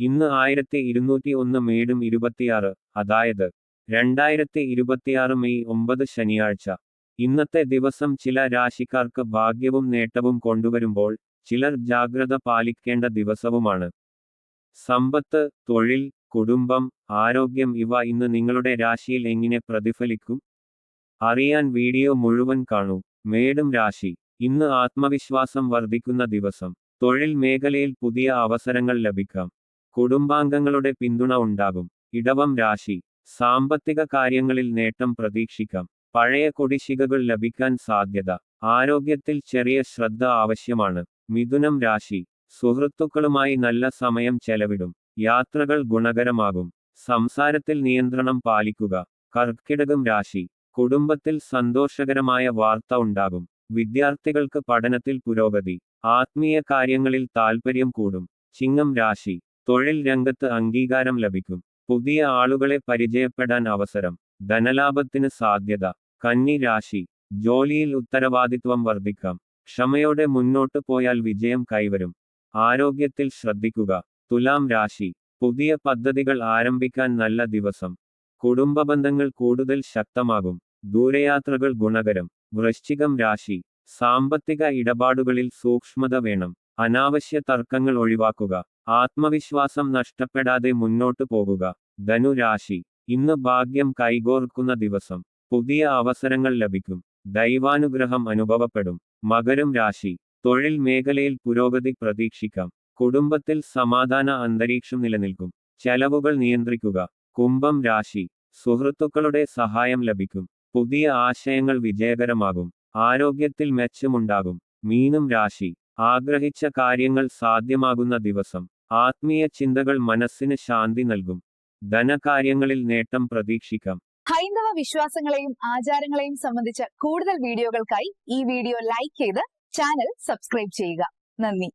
ഇന്ന് 1201 മേടം 26, അതായത് 2026 മെയ് 9 ശനിയാഴ്ച. ഇന്നത്തെ ദിവസം ചില രാശിക്കാർക്ക് ഭാഗ്യവും നേട്ടവും കൊണ്ടുവരുമ്പോൾ, ചിലർ ജാഗ്രത പാലിക്കേണ്ട ദിവസവുമാണ്. സമ്പത്ത്, തൊഴിൽ, കുടുംബം, ആരോഗ്യം ഇവ ഇന്ന് നിങ്ങളുടെ രാശിയിൽ എങ്ങനെ പ്രതിഫലിക്കും? അറിയാൻ വീഡിയോ മുഴുവൻ കാണൂ. മേടം രാശി. ഇന്ന് ആത്മവിശ്വാസം വർദ്ധിക്കുന്ന ദിവസം. തൊഴിൽ മേഖലയിൽ പുതിയ അവസരങ്ങൾ ലഭിക്കാം. കുടുംബാംഗങ്ങളുടെ പിന്തുണ ഉണ്ടാകും. ഇടവം രാശി. സാമ്പത്തിക കാര്യങ്ങളിൽ നേട്ടം പ്രതീക്ഷിക്കാം. പഴയ കുടിശ്ശികകൾ ലഭിക്കാൻ സാധ്യത. ആരോഗ്യത്തിൽ ചെറിയ ശ്രദ്ധ ആവശ്യമാണ്. മിഥുനം രാശി. സുഹൃത്തുക്കളുമായി നല്ല സമയം ചെലവിടും. യാത്രകൾ ഗുണകരമാകും. സംസാരത്തിൽ നിയന്ത്രണം പാലിക്കുക. കർക്കിടകം രാശി. കുടുംബത്തിൽ സന്തോഷകരമായ വാർത്ത ഉണ്ടാകും. വിദ്യാർത്ഥികൾക്ക് പഠനത്തിൽ പുരോഗതി. ആത്മീയ കാര്യങ്ങളിൽ താൽപ്പര്യം കൂടും. ചിങ്ങം രാശി. തൊഴിൽ രംഗത്ത് അംഗീകാരം ലഭിക്കും. പുതിയ ആളുകളെ പരിചയപ്പെടാൻ അവസരം. ധനലാഭത്തിന് സാധ്യത. കന്നി രാശി. ജോലിയിൽ ഉത്തരവാദിത്വം വർദ്ധിക്കാം. ക്ഷമയോടെ മുന്നോട്ട് പോയാൽ വിജയം കൈവരും. ആരോഗ്യത്തിൽ ശ്രദ്ധിക്കുക. തുലാം രാശി. പുതിയ പദ്ധതികൾ ആരംഭിക്കാൻ നല്ല ദിവസം. കുടുംബബന്ധങ്ങൾ കൂടുതൽ ശക്തമാകും. ദൂരയാത്രകൾ ഗുണകരം. വൃശ്ചികം രാശി. സാമ്പത്തിക ഇടപാടുകളിൽ സൂക്ഷ്മത വേണം. അനാവശ്യ തർക്കങ്ങൾ ഒഴിവാക്കുക. ആത്മവിശ്വാസം നഷ്ടപ്പെടാതെ മുന്നോട്ട് പോകുക. ധനു രാശി. ഇന്ന് ഭാഗ്യം കൈകോർക്കുന്ന ദിവസം. പുതിയ അവസരങ്ങൾ ലഭിക്കും. ദൈവാനുഗ്രഹം അനുഭവപ്പെടും. മകരം രാശി. തൊഴിൽ മേഖലയിൽ പുരോഗതി പ്രതീക്ഷിക്കാം. കുടുംബത്തിൽ സമാധാന അന്തരീക്ഷം നിലനിൽക്കും. ചെലവുകൾ നിയന്ത്രിക്കുക. കുംഭം രാശി. സുഹൃത്തുക്കളുടെ സഹായം ലഭിക്കും. പുതിയ ആശയങ്ങൾ വിജയകരമാകും. ആരോഗ്യത്തിൽ മെച്ചമുണ്ടാകും. മീനം രാശി. ആഗ്രഹിച്ച കാര്യങ്ങൾ സാധ്യമാകുന്ന ദിവസം. ആത്മീയ ചിന്തകൾ മനസ്സിന് ശാന്തി നൽകും. ധനകാര്യങ്ങളിൽ നേട്ടം പ്രതീക്ഷിക്കാം. ഹൈന്ദവ വിശ്വാസങ്ങളെയും ആചാരങ്ങളെയും സംബന്ധിച്ച കൂടുതൽ വീഡിയോകൾക്കായി ഈ വീഡിയോ ലൈക്ക് ചെയ്ത് ചാനൽ സബ്സ്ക്രൈബ് ചെയ്യുക. നന്ദി.